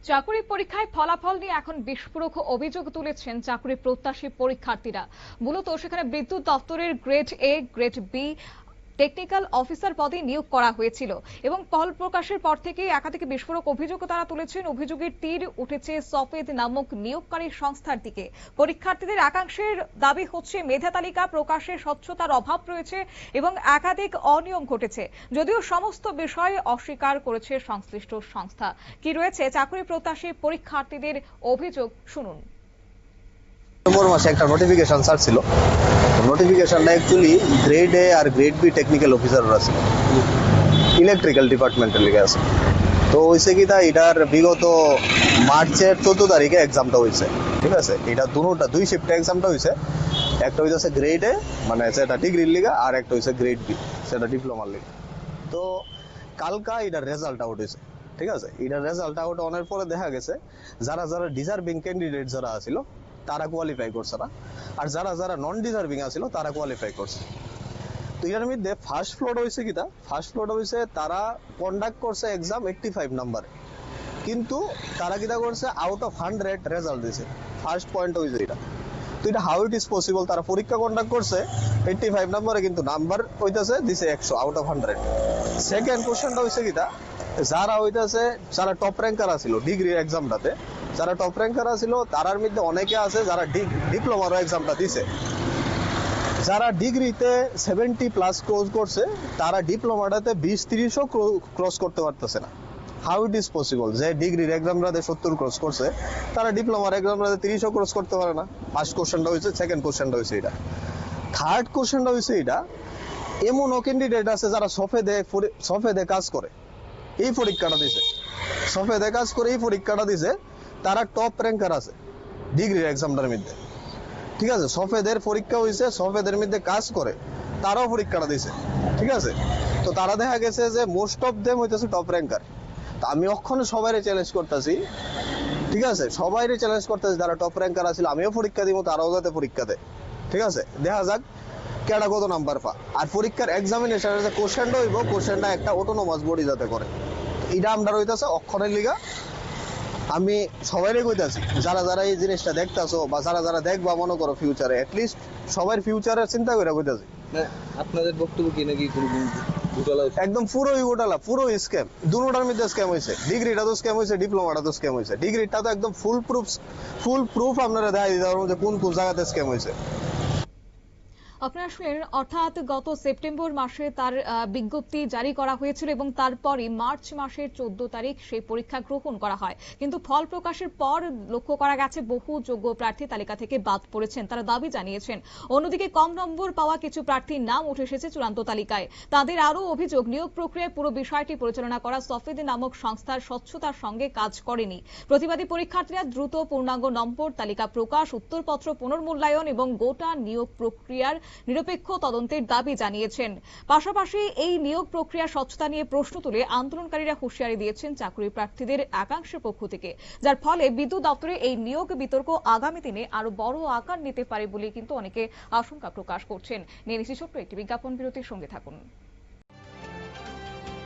চাকরি পরীক্ষায় ফলাফল নিয়ে এখন বিস্ফোরক অভিযোগ তুলেছেন চাকরি প্রত্যাশী পরীক্ষার্থীরা। মূলত সেখানে বিদ্যুৎ দপ্তরের grade A, grade B technical officer পদে নিয়োগ করা হয়েছিল এবং ফল প্রকাশের পর থেকে একাধিক বিস্ফোরক অভিযোগও তারা তুলেছেন। অভিযোগের তীর উঠেছে সফেদ নামক নিয়োগকারী সংস্থার দিকে। পরীক্ষার্থীদের একাংশের দাবি হচ্ছে মেধা তালিকা প্রকাশে স্বচ্ছতার অভাব রয়েছে এবং একাধিক অনিয়ম ঘটেছে, যদিও সমস্ত বিষয় অস্বীকার করেছে সংশ্লিষ্ট সংস্থা। কি রয়েছে চাকরি প্রত্যাশী পরীক্ষার্থীদের অভিযোগ, শুনুন। ডিসেম্বর মাসে একটা নোটিফিকেশন ছাড়ছিল। নোটিফিকেশনটা অ্যাকচুয়ালি গ্রেড এ আর গ্রেড বি টেকনিক্যাল অফিসাররা আছে, ইলেকট্রিক্যাল ডিপার্টমেন্টের লিগে আছে। তো হয়েছে কি তা এটার বিগত মার্চের 14 তারিখে এক্সামটা হয়েছে, ঠিক আছে। এটা দুই শিফটে এক্সামটা হয়েছে। একটা হইতেছে গ্রেড এ, মানে সেটা ডিগ্রির লিগা, আর একটা হয়েছে গ্রেড বি, সেটা ডিপ্লোমার লিগা। তো কালকা এটার রেজাল্ট আউট হয়েছে, ঠিক আছে। এটার রেজাল্ট আউট অনেক পরে দেখা গেছে যারা ডিজার্ভিং ক্যান্ডিডেট যারা আছিল তারা কোয়ালিফাই করছে না, আর যারা নন ডিজার্ভিং আছিল তারা কোয়ালিফাই করছে। তো এর মধ্যে ফার্স্ট ফ্লোর হয়েছে কিটা, ফার্স্ট ফ্লোর হয়েছে তারা কন্ডাক্ট করছে এক্সাম 85 নাম্বারে, কিন্তু তারা কিটা করছে আউট অফ 100 রেজাল্ট দিয়েছে। ফার্স্ট পয়েন্ট হয়েছে এটা। তো এটা হাউ ইট ইজ পসিবল, তারা পরীক্ষা কন্ডাক্ট করছে 85 নাম্বারে, কিন্তু নাম্বার হইতেছে দিছে 100 আউট অফ 100। সেকেন্ড কোশ্চেনটা হয়েছে কিটা, যারা টপ র্যাঙ্কার আছিল ডিগ্রির এক্সামটাতে, যারা টপ র্যাঙ্কার আছিল তারার মধ্যে অনেকে আছে যারা ডিপ্লোমার এক্সামটা দিছে। যারা ডিগ্রিতে 70+ ক্রস করছে তারা ডিপ্লোমাটাতে 20-30ও ক্রস করতে পারতেছে না। হাউ ইট ইজ পসিবল যে ডিগ্রির এক্সামটাতে 70 ক্রস করছে তারা ডিপ্লোমার এক্সামটাতে 30ও ক্রস করতে পারে না? ফার্স্ট কোশ্চেনটা হয়েছে। সেকেন্ড কোশ্চেনটা হয়েছে এটা। থার্ড কোশ্চেনটা হয়েছে এটা, এমনও ক্যান্ডিডেট আছে যারা সফেদে কাজ করে এই পরীক্ষাটা দিছে, সফেদে কাজ করে এই পরীক্ষাটা দিছে, তারা টপ র্যাঙ্কার আছে ডিগ্রির এক্সামটার মধ্যে, ঠিক আছে। সফেদের পরীক্ষা হয়েছে, সফেদের মধ্যে কাজ করে, তারাও পরীক্ষাটা দিছে, ঠিক আছে। তো তারা দেখা গেছে যে মোস্ট অফ দেম হইতেছে টপ র্যাঙ্কার। তো আমি ওখানে সবাইরে চ্যালেঞ্জ করতেছি, ঠিক আছে, সবাইরে চ্যালেঞ্জ করতেছি যারা টপ র্যাঙ্কার আছিল আমিও পরীক্ষা দিব, তারাও যাতে পরীক্ষা দেয়, ঠিক আছে। দেখা যাক কেডা কত নাম্বার পা। আর পরীক্ষার এক্সামিনেশনের যে কোশ্চেনটা হইব, কোশ্চেনটা একটা অটোনোমাস বডি যাতে করে, এটা আমরা হইতেছে অক্ষরের লিগা। আমি সবাইরে কইতাছি যারা এই জিনিসটা দেখতাছো বা যারা দেখবা মনে করো ফিউচারে, অ্যাটলিস্ট সবার ফিউচারের চিন্তা করে কইতাছি। আপনাদের বক্তব্য কি নাকি ঘোটালা? একদম পুরোই ঘোটালা, পুরো স্ক্যাম। দুটোটার মধ্যে স্ক্যাম হয়েছে। ডিগ্রিটা তো স্ক্যাম হয়েছে, ডিপ্লোমাটা তো স্ক্যাম হয়েছে। ডিগ্রিটা তো একদম ফুল প্রুফ আপনারা দেখাই দিতে পারবো যে কোন জায়গাতে স্ক্যাম হয়েছে। আপনারা শুনেন, অর্থাৎ গত সেপ্টেম্বর মাসে তার বিজ্ঞপ্তি জারি করা হয়েছিল এবং তারপরে মার্চ মাসের 14 তারিখ সেই পরীক্ষা গ্রহণ করা হয়। কিন্তু ফল প্রকাশের পর লক্ষ্য করা গেছে বহু যোগ্য প্রার্থী তালিকা থেকে বাদ পড়েছেন, তারা দাবি জানিয়েছেন। অন্যদিকে কম নম্বর পাওয়া কিছু প্রার্থীর নাম উঠে এসেছে চূড়ান্ত তালিকায়। তাদের আরও অভিযোগ, নিয়োগ প্রক্রিয়ায় পুরো বিষয়টি পরিচালনা করা সফেদ নামক সংস্থার স্বচ্ছতার সঙ্গে কাজ করেনি। প্রতিবাদী পরীক্ষার্থীরা দ্রুত পূর্ণাঙ্গ নম্বর তালিকা প্রকাশ, উত্তরপত্র পুনর্মূল্যায়ন এবং গোটা নিয়োগ প্রক্রিয়ার নিরপেক্ষ তদন্তের দাবি জানিয়েছেন। পাশাপাশি এই নিয়োগ প্রক্রিয়া স্বচ্ছতা নিয়ে প্রশ্ন তুলে আন্দোলনকারীরা হুঁশিয়ারি দিয়েছেন চাকরি প্রার্থীদের একাংশের পক্ষ থেকে, যার ফলে বিদ্যুৎ দপ্তরে এই নিয়োগ বিতর্ক আগামী দিনে আরো বড় আকার নিতে পারে বলে কিন্তু অনেকে আশঙ্কা প্রকাশ করছেন। নিয়ে নিচ্ছি ছোট্ট একটি বিজ্ঞাপন বিরতির, সঙ্গে থাকুন।